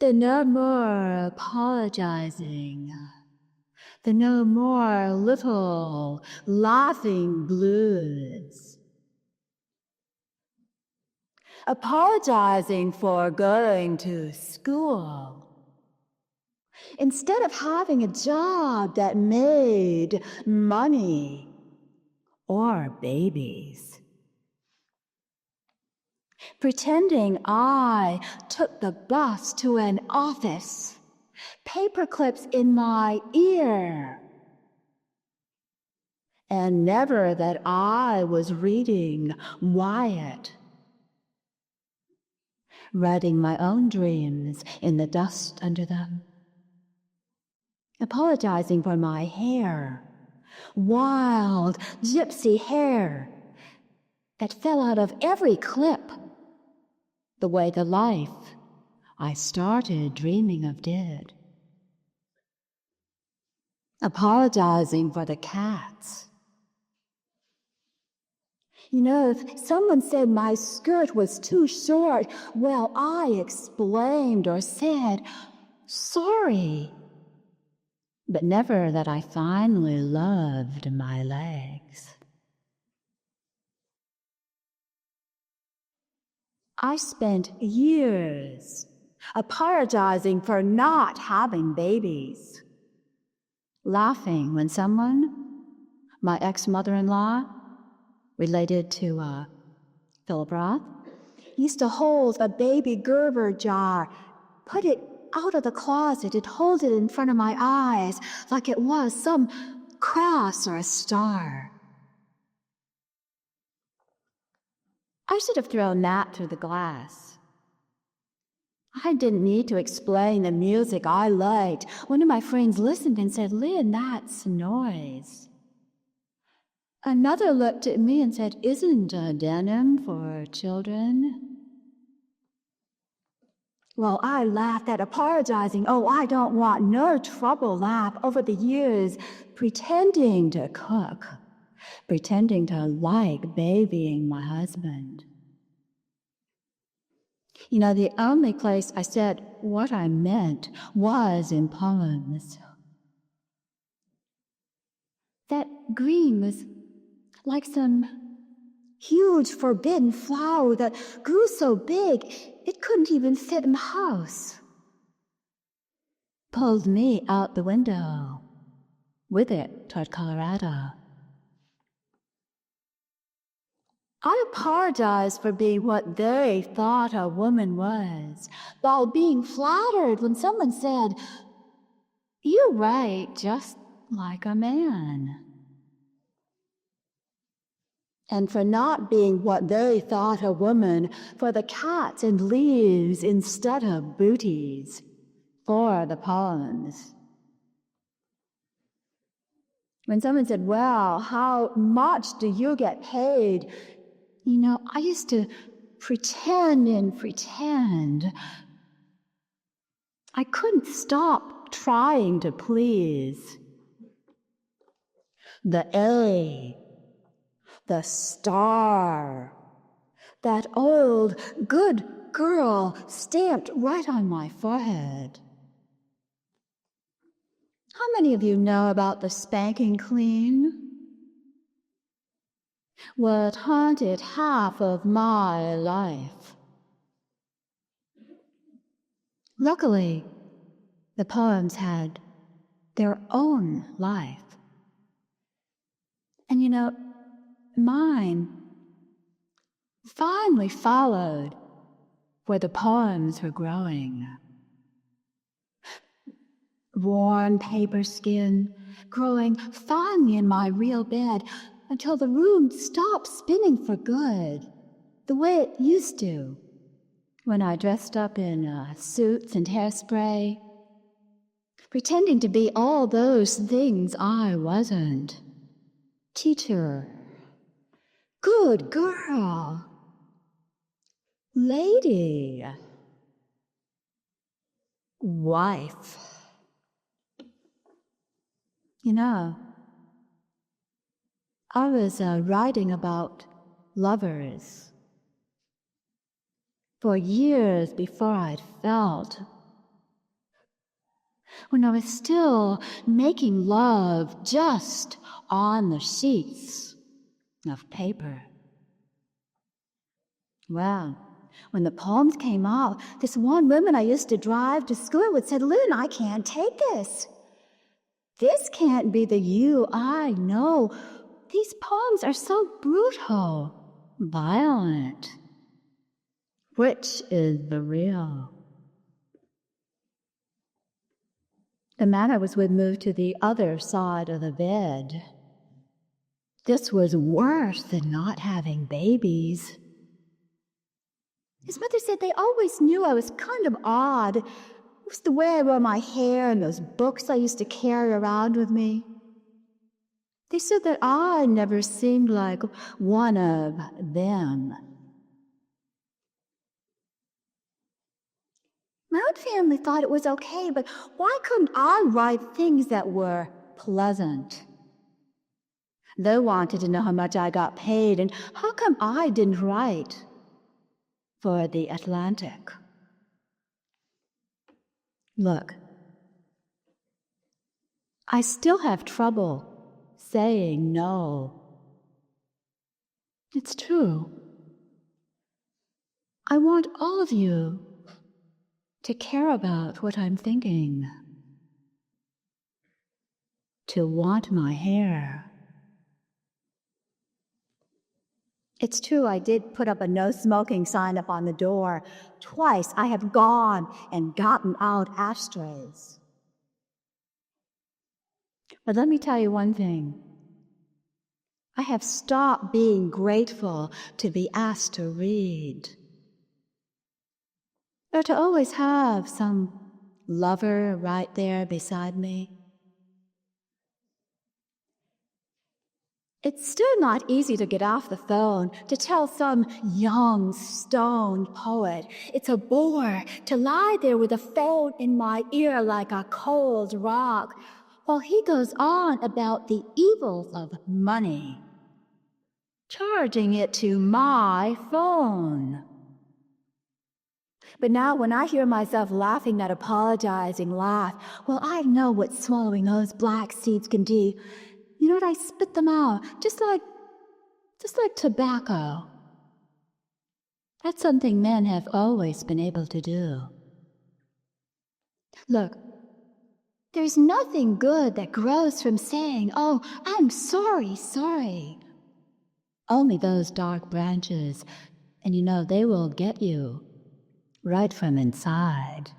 Then no more apologizing. Then no more little laughing blues. Apologizing for going to school. Instead of having a job that made money or babies. Pretending I took the bus to an office, paper clips in my ear, and never that I was reading Wyatt, writing my own dreams in the dust under them. Apologizing for my hair, wild gypsy hair that fell out of every clip, the way the life I started dreaming of did. Apologizing for the cats. You know, if someone said my skirt was too short, well, I explained or said, sorry. But never that I finally loved my legs. I spent years apologizing for not having babies, laughing when someone, my ex-mother-in-law, related to Philip Roth, used to hold a baby Gerber jar, put it out of the closet and hold it in front of my eyes like it was some cross or a star. I should have thrown that through the glass. I didn't need to explain the music I liked. One of my friends listened and said, Lyn, that's noise. Another looked at me and said, isn't denim for children? Well, I laughed at apologizing. Oh, I don't want no trouble laugh over the years, pretending to cook, pretending to like babying my husband. You know, the only place I said what I meant was in poems. That green was like some huge forbidden flower that grew so big it couldn't even fit in the house. Pulled me out the window with it toward Colorado. I apologized for being what they thought a woman was, while being flattered when someone said, "You write just like a man." And for not being what they thought a woman, for the cats and leaves instead of booties, for the poems. When someone said, well, how much do you get paid? You know, I used to pretend and pretend. I couldn't stop trying to please. The A, the star, that old good girl stamped right on my forehead. How many of you know about the spanking clean? Well, it haunted half of my life. Luckily, the poems had their own life. And you know, mine finally followed where the poems were growing. Worn paper skin, growing finally in my real bed until the room stopped spinning for good, the way it used to when I dressed up in suits and hairspray, pretending to be all those things I wasn't. Teacher, good girl, lady, wife. You know, I was writing about lovers. For years before I'd felt when I was still making love just on the sheets of paper. Well, when the poems came out, this one woman I used to drive to school with said, "Lyn, I can't take this. This can't be the you I know. These poems are so brutal, violent. Which is the real?" The man I was with moved to the other side of the bed. This was worse than not having babies. His mother said they always knew I was kind of odd. It was the way I wore my hair and those books I used to carry around with me. They said that I never seemed like one of them. My own family thought it was okay, but why couldn't I write things that were pleasant? They wanted to know how much I got paid, and how come I didn't write for the Atlantic? Look, I still have trouble saying no. It's true. I want all of you to care about what I'm thinking, to want my hair. It's true, I did put up a no smoking sign up on the door. Twice I have gone and gotten out ashtrays. But let me tell you one thing. I have stopped being grateful to be asked to read, or to always have some lover right there beside me. It's still not easy to get off the phone to tell some young, stoned poet it's a bore to lie there with a phone in my ear like a cold rock while he goes on about the evils of money, charging it to my phone. But now when I hear myself laughing that apologizing laugh, well, I know what swallowing those black seeds can do. You know what? I spit them out, just like tobacco. That's something men have always been able to do. Look, there's nothing good that grows from saying, "Oh, I'm sorry, sorry." Only those dark branches, and you know they will get you right from inside.